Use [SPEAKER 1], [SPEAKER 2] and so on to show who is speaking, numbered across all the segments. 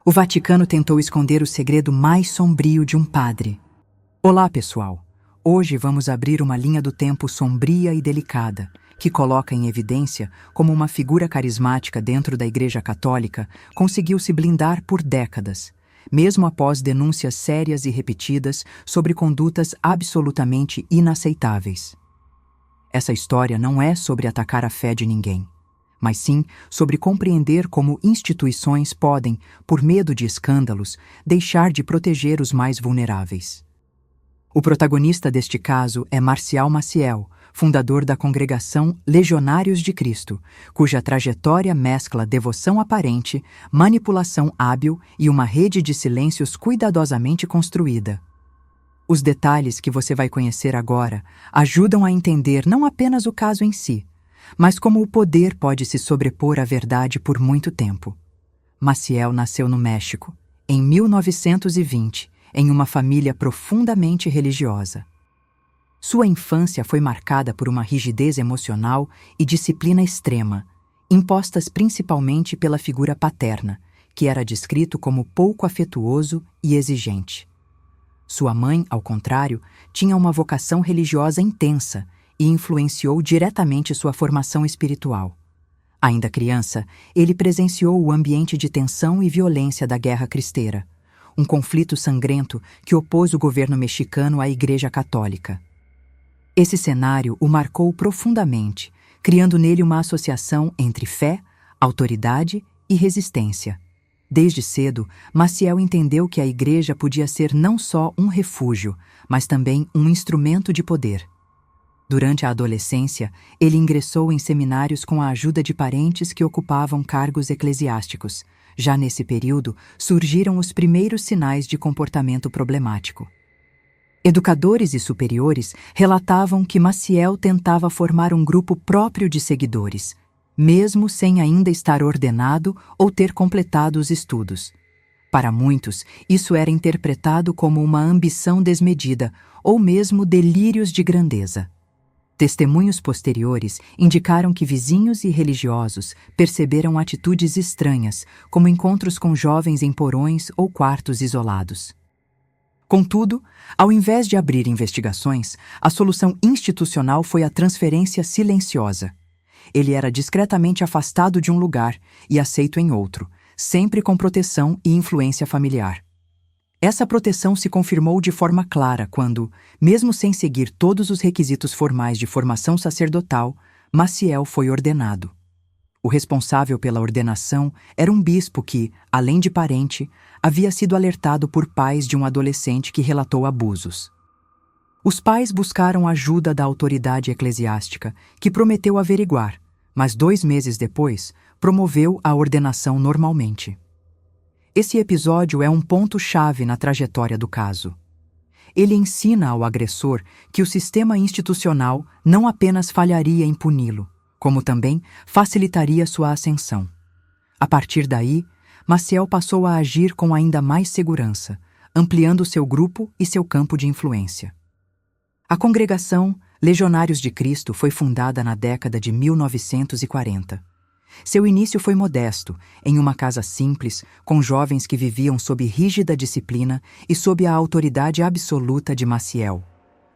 [SPEAKER 1] O Vaticano tentou esconder o segredo mais sombrio de um padre. Olá, pessoal! Hoje vamos abrir uma linha do tempo sombria e delicada, que coloca em evidência como uma figura carismática dentro da Igreja Católica conseguiu se blindar por décadas, mesmo após denúncias sérias e repetidas sobre condutas absolutamente inaceitáveis. Essa história não é sobre atacar a fé de ninguém, mas sim sobre compreender como instituições podem, por medo de escândalos, deixar de proteger os mais vulneráveis. O protagonista deste caso é Marcial Maciel, fundador da congregação Legionários de Cristo, cuja trajetória mescla devoção aparente, manipulação hábil e uma rede de silêncios cuidadosamente construída. Os detalhes que você vai conhecer agora ajudam a entender não apenas o caso em si, mas como o poder pode se sobrepor à verdade por muito tempo. Maciel nasceu no México, em 1920, em uma família profundamente religiosa. Sua infância foi marcada por uma rigidez emocional e disciplina extrema, impostas principalmente pela figura paterna, que era descrito como pouco afetuoso e exigente. Sua mãe, ao contrário, tinha uma vocação religiosa intensa e influenciou diretamente sua formação espiritual. Ainda criança, ele presenciou o ambiente de tensão e violência da Guerra Cristera, um conflito sangrento que opôs o governo mexicano à Igreja Católica. Esse cenário o marcou profundamente, criando nele uma associação entre fé, autoridade e resistência. Desde cedo, Maciel entendeu que a Igreja podia ser não só um refúgio, mas também um instrumento de poder. Durante a adolescência, ele ingressou em seminários com a ajuda de parentes que ocupavam cargos eclesiásticos. Já nesse período, surgiram os primeiros sinais de comportamento problemático. Educadores e superiores relatavam que Maciel tentava formar um grupo próprio de seguidores, mesmo sem ainda estar ordenado ou ter completado os estudos. Para muitos, isso era interpretado como uma ambição desmedida ou mesmo delírios de grandeza. Testemunhos posteriores indicaram que vizinhos e religiosos perceberam atitudes estranhas, como encontros com jovens em porões ou quartos isolados. Contudo, ao invés de abrir investigações, a solução institucional foi a transferência silenciosa. Ele era discretamente afastado de um lugar e aceito em outro, sempre com proteção e influência familiar. Essa proteção se confirmou de forma clara quando, mesmo sem seguir todos os requisitos formais de formação sacerdotal, Maciel foi ordenado. O responsável pela ordenação era um bispo que, além de parente, havia sido alertado por pais de um adolescente que relatou abusos. Os pais buscaram ajuda da autoridade eclesiástica, que prometeu averiguar, mas 2 meses depois, promoveu a ordenação normalmente. Esse episódio é um ponto-chave na trajetória do caso. Ele ensina ao agressor que o sistema institucional não apenas falharia em puni-lo, como também facilitaria sua ascensão. A partir daí, Maciel passou a agir com ainda mais segurança, ampliando seu grupo e seu campo de influência. A congregação Legionários de Cristo foi fundada na década de 1940. Seu início foi modesto, em uma casa simples, com jovens que viviam sob rígida disciplina e sob a autoridade absoluta de Maciel.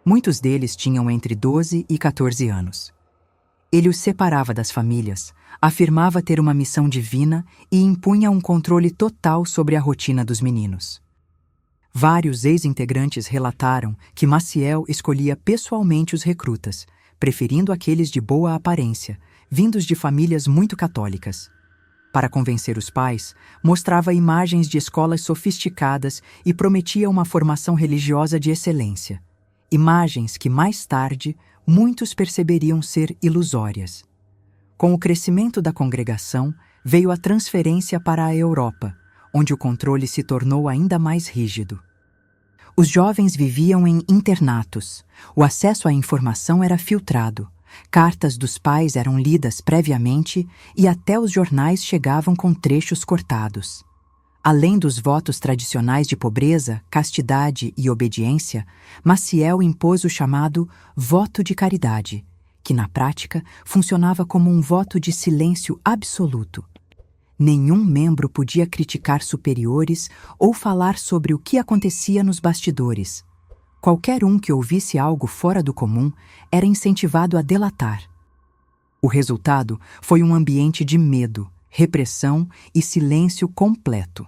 [SPEAKER 1] Muitos deles tinham entre 12 e 14 anos. Ele os separava das famílias, afirmava ter uma missão divina e impunha um controle total sobre a rotina dos meninos. Vários ex-integrantes relataram que Maciel escolhia pessoalmente os recrutas, preferindo aqueles de boa aparência, vindos de famílias muito católicas. Para convencer os pais, mostrava imagens de escolas sofisticadas e prometia uma formação religiosa de excelência. Imagens que, mais tarde, muitos perceberiam ser ilusórias. Com o crescimento da congregação, veio a transferência para a Europa, onde o controle se tornou ainda mais rígido. Os jovens viviam em internatos, o acesso à informação era filtrado, cartas dos pais eram lidas previamente e até os jornais chegavam com trechos cortados. Além dos votos tradicionais de pobreza, castidade e obediência, Maciel impôs o chamado voto de caridade, que na prática funcionava como um voto de silêncio absoluto. Nenhum membro podia criticar superiores ou falar sobre o que acontecia nos bastidores. Qualquer um que ouvisse algo fora do comum era incentivado a delatar. O resultado foi um ambiente de medo, repressão e silêncio completo.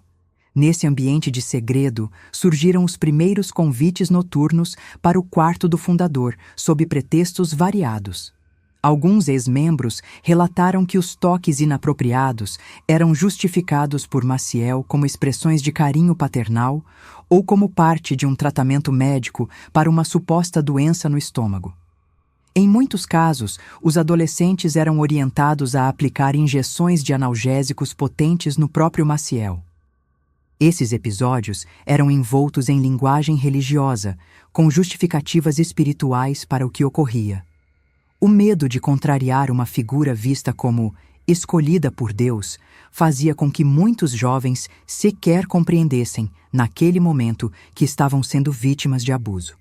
[SPEAKER 1] Nesse ambiente de segredo, surgiram os primeiros convites noturnos para o quarto do fundador, sob pretextos variados. Alguns ex-membros relataram que os toques inapropriados eram justificados por Maciel como expressões de carinho paternal ou como parte de um tratamento médico para uma suposta doença no estômago. Em muitos casos, os adolescentes eram orientados a aplicar injeções de analgésicos potentes no próprio Maciel. Esses episódios eram envoltos em linguagem religiosa, com justificativas espirituais para o que ocorria. O medo de contrariar uma figura vista como escolhida por Deus fazia com que muitos jovens sequer compreendessem, naquele momento, que estavam sendo vítimas de abuso.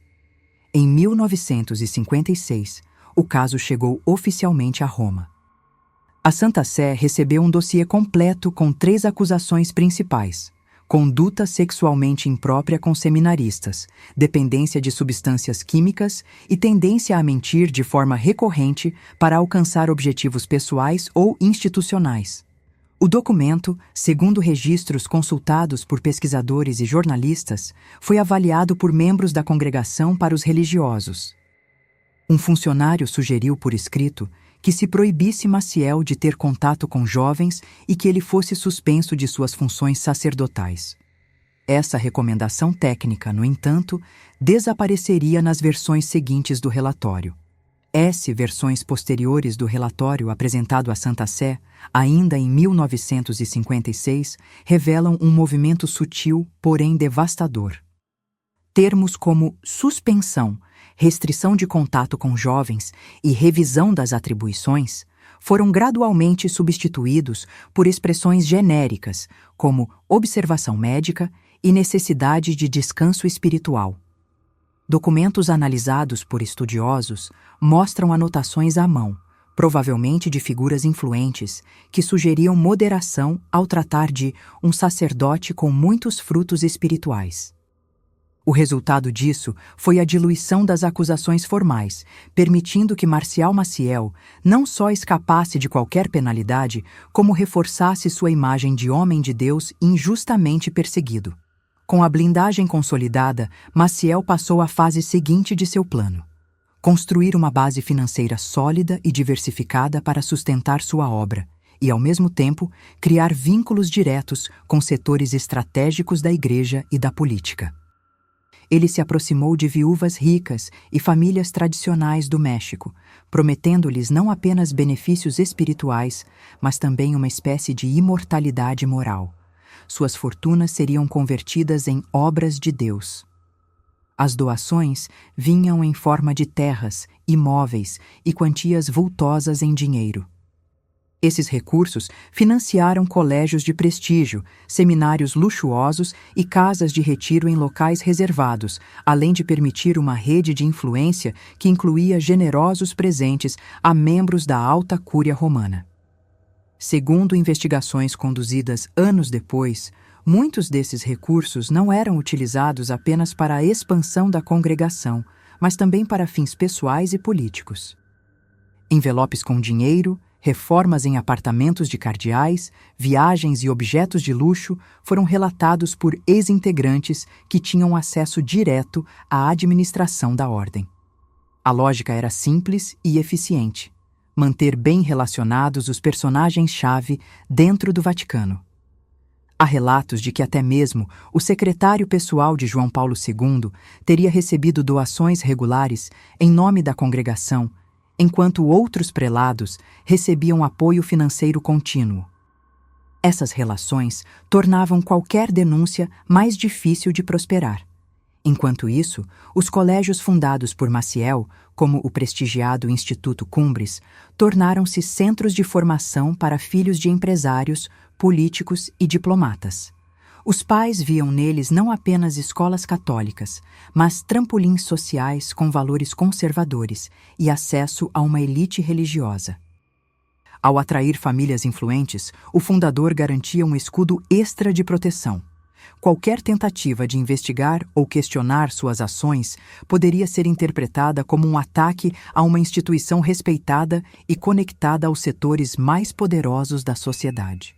[SPEAKER 1] Em 1956, o caso chegou oficialmente a Roma. A Santa Sé recebeu um dossiê completo com 3 acusações principais: conduta sexualmente imprópria com seminaristas, dependência de substâncias químicas e tendência a mentir de forma recorrente para alcançar objetivos pessoais ou institucionais. O documento, segundo registros consultados por pesquisadores e jornalistas, foi avaliado por membros da Congregação para os Religiosos. Um funcionário sugeriu por escrito que se proibisse Maciel de ter contato com jovens e que ele fosse suspenso de suas funções sacerdotais. Essa recomendação técnica, no entanto, desapareceria nas versões seguintes do relatório. Versões posteriores do relatório apresentado à Santa Sé, ainda em 1956, revelam um movimento sutil, porém devastador. Termos como suspensão, restrição de contato com jovens e revisão das atribuições foram gradualmente substituídos por expressões genéricas, como observação médica e necessidade de descanso espiritual. Documentos analisados por estudiosos mostram anotações à mão, provavelmente de figuras influentes, que sugeriam moderação ao tratar de um sacerdote com muitos frutos espirituais. O resultado disso foi a diluição das acusações formais, permitindo que Marcial Maciel não só escapasse de qualquer penalidade, como reforçasse sua imagem de homem de Deus injustamente perseguido. Com a blindagem consolidada, Maciel passou à fase seguinte de seu plano: construir uma base financeira sólida e diversificada para sustentar sua obra e, ao mesmo tempo, criar vínculos diretos com setores estratégicos da Igreja e da política. Ele se aproximou de viúvas ricas e famílias tradicionais do México, prometendo-lhes não apenas benefícios espirituais, mas também uma espécie de imortalidade moral. Suas fortunas seriam convertidas em obras de Deus. As doações vinham em forma de terras, imóveis e quantias vultosas em dinheiro. Esses recursos financiaram colégios de prestígio, seminários luxuosos e casas de retiro em locais reservados, além de permitir uma rede de influência que incluía generosos presentes a membros da alta cúria romana. Segundo investigações conduzidas anos depois, muitos desses recursos não eram utilizados apenas para a expansão da congregação, mas também para fins pessoais e políticos. Envelopes com dinheiro, reformas em apartamentos de cardeais, viagens e objetos de luxo foram relatados por ex-integrantes que tinham acesso direto à administração da ordem. A lógica era simples e eficiente: manter bem relacionados os personagens-chave dentro do Vaticano. Há relatos de que até mesmo o secretário pessoal de João Paulo II teria recebido doações regulares em nome da congregação, enquanto outros prelados recebiam apoio financeiro contínuo. Essas relações tornavam qualquer denúncia mais difícil de prosperar. Enquanto isso, os colégios fundados por Maciel, como o prestigiado Instituto Cumbres, tornaram-se centros de formação para filhos de empresários, políticos e diplomatas. Os pais viam neles não apenas escolas católicas, mas trampolins sociais com valores conservadores e acesso a uma elite religiosa. Ao atrair famílias influentes, o fundador garantia um escudo extra de proteção. Qualquer tentativa de investigar ou questionar suas ações poderia ser interpretada como um ataque a uma instituição respeitada e conectada aos setores mais poderosos da sociedade.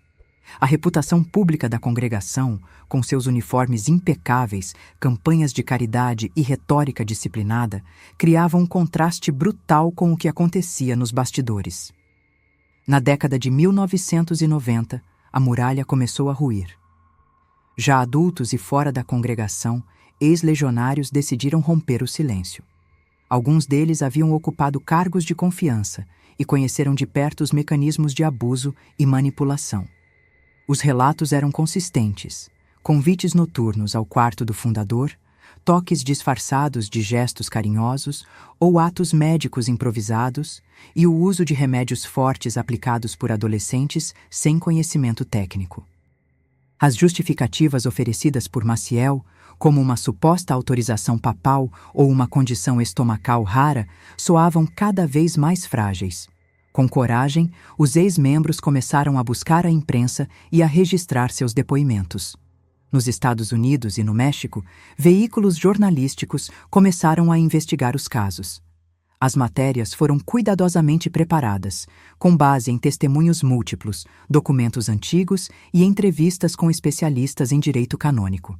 [SPEAKER 1] A reputação pública da congregação, com seus uniformes impecáveis, campanhas de caridade e retórica disciplinada, criava um contraste brutal com o que acontecia nos bastidores. Na década de 1990, a muralha começou a ruir. Já adultos e fora da congregação, ex-legionários decidiram romper o silêncio. Alguns deles haviam ocupado cargos de confiança e conheceram de perto os mecanismos de abuso e manipulação. Os relatos eram consistentes: convites noturnos ao quarto do fundador, toques disfarçados de gestos carinhosos ou atos médicos improvisados e o uso de remédios fortes aplicados por adolescentes sem conhecimento técnico. As justificativas oferecidas por Maciel, como uma suposta autorização papal ou uma condição estomacal rara, soavam cada vez mais frágeis. Com coragem, os ex-membros começaram a buscar a imprensa e a registrar seus depoimentos. Nos Estados Unidos e no México, veículos jornalísticos começaram a investigar os casos. As matérias foram cuidadosamente preparadas, com base em testemunhos múltiplos, documentos antigos e entrevistas com especialistas em direito canônico.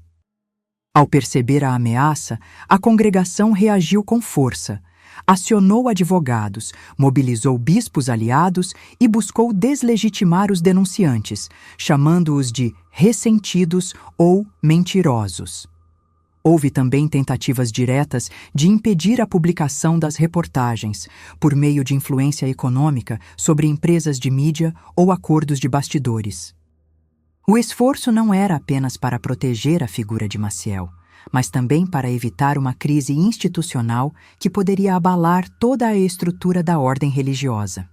[SPEAKER 1] Ao perceber a ameaça, a congregação reagiu com força, acionou advogados, mobilizou bispos aliados e buscou deslegitimar os denunciantes, chamando-os de ressentidos ou mentirosos. Houve também tentativas diretas de impedir a publicação das reportagens, por meio de influência econômica sobre empresas de mídia ou acordos de bastidores. O esforço não era apenas para proteger a figura de Maciel, mas também para evitar uma crise institucional que poderia abalar toda a estrutura da ordem religiosa.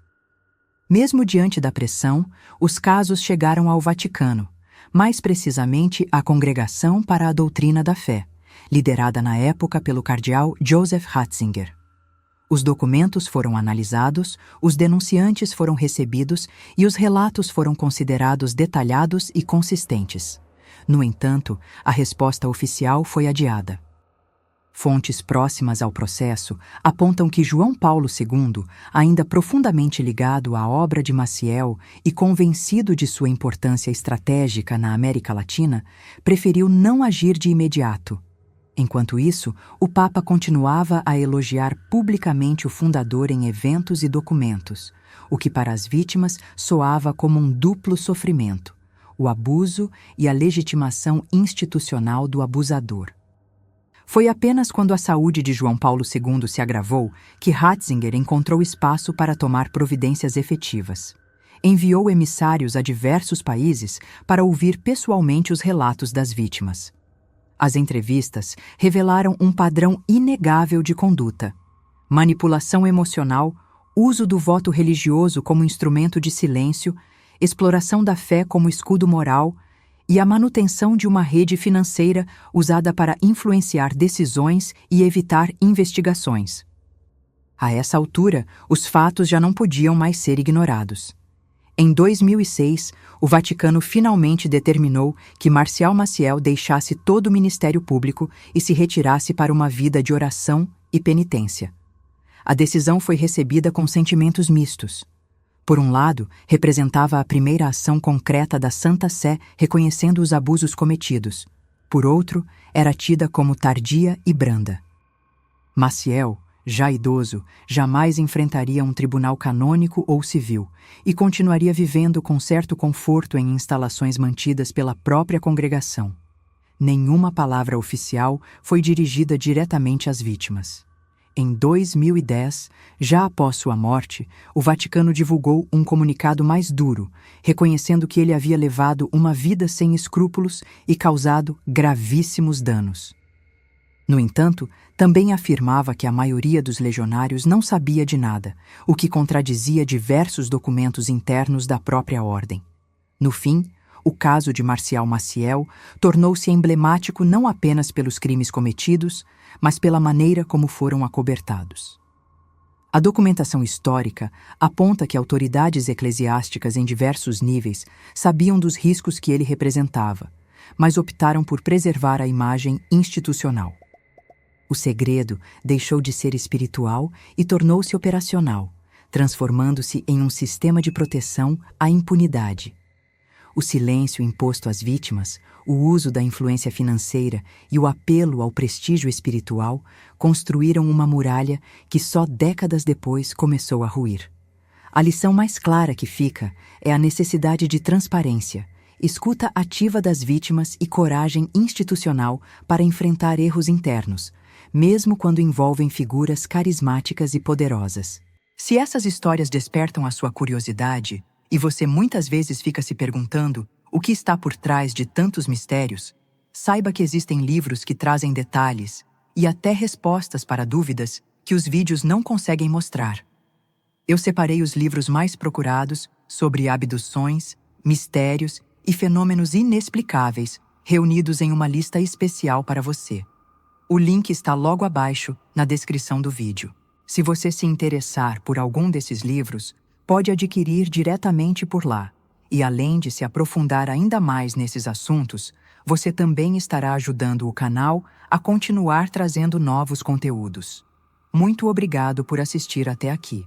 [SPEAKER 1] Mesmo diante da pressão, os casos chegaram ao Vaticano, mais precisamente à Congregação para a Doutrina da Fé, liderada na época pelo cardeal Joseph Ratzinger. Os documentos foram analisados, os denunciantes foram recebidos e os relatos foram considerados detalhados e consistentes. No entanto, a resposta oficial foi adiada. Fontes próximas ao processo apontam que João Paulo II, ainda profundamente ligado à obra de Maciel e convencido de sua importância estratégica na América Latina, preferiu não agir de imediato. Enquanto isso, o Papa continuava a elogiar publicamente o fundador em eventos e documentos, o que para as vítimas soava como um duplo sofrimento: o abuso e a legitimação institucional do abusador. Foi apenas quando a saúde de João Paulo II se agravou que Ratzinger encontrou espaço para tomar providências efetivas. Enviou emissários a diversos países para ouvir pessoalmente os relatos das vítimas. As entrevistas revelaram um padrão inegável de conduta: manipulação emocional, uso do voto religioso como instrumento de silêncio, exploração da fé como escudo moral e a manutenção de uma rede financeira usada para influenciar decisões e evitar investigações. A essa altura, os fatos já não podiam mais ser ignorados. Em 2006, o Vaticano finalmente determinou que Marcial Maciel deixasse todo o ministério público e se retirasse para uma vida de oração e penitência. A decisão foi recebida com sentimentos mistos. Por um lado, representava a primeira ação concreta da Santa Sé reconhecendo os abusos cometidos. Por outro, era tida como tardia e branda. Maciel, já idoso, jamais enfrentaria um tribunal canônico ou civil e continuaria vivendo com certo conforto em instalações mantidas pela própria congregação. Nenhuma palavra oficial foi dirigida diretamente às vítimas. Em 2010, já após sua morte, o Vaticano divulgou um comunicado mais duro, reconhecendo que ele havia levado uma vida sem escrúpulos e causado gravíssimos danos. No entanto, também afirmava que a maioria dos legionários não sabia de nada, o que contradizia diversos documentos internos da própria ordem. No fim, o caso de Marcial Maciel tornou-se emblemático não apenas pelos crimes cometidos, mas pela maneira como foram acobertados. A documentação histórica aponta que autoridades eclesiásticas em diversos níveis sabiam dos riscos que ele representava, mas optaram por preservar a imagem institucional. O segredo deixou de ser espiritual e tornou-se operacional, transformando-se em um sistema de proteção à impunidade. O silêncio imposto às vítimas, o uso da influência financeira e o apelo ao prestígio espiritual construíram uma muralha que só décadas depois começou a ruir. A lição mais clara que fica é a necessidade de transparência, escuta ativa das vítimas e coragem institucional para enfrentar erros internos, mesmo quando envolvem figuras carismáticas e poderosas. Se essas histórias despertam a sua curiosidade, e você muitas vezes fica se perguntando o que está por trás de tantos mistérios, saiba que existem livros que trazem detalhes e até respostas para dúvidas que os vídeos não conseguem mostrar. Eu separei os livros mais procurados sobre abduções, mistérios e fenômenos inexplicáveis, reunidos em uma lista especial para você. O link está logo abaixo, na descrição do vídeo. Se você se interessar por algum desses livros, pode adquirir diretamente por lá. E além de se aprofundar ainda mais nesses assuntos, você também estará ajudando o canal a continuar trazendo novos conteúdos. Muito obrigado por assistir até aqui.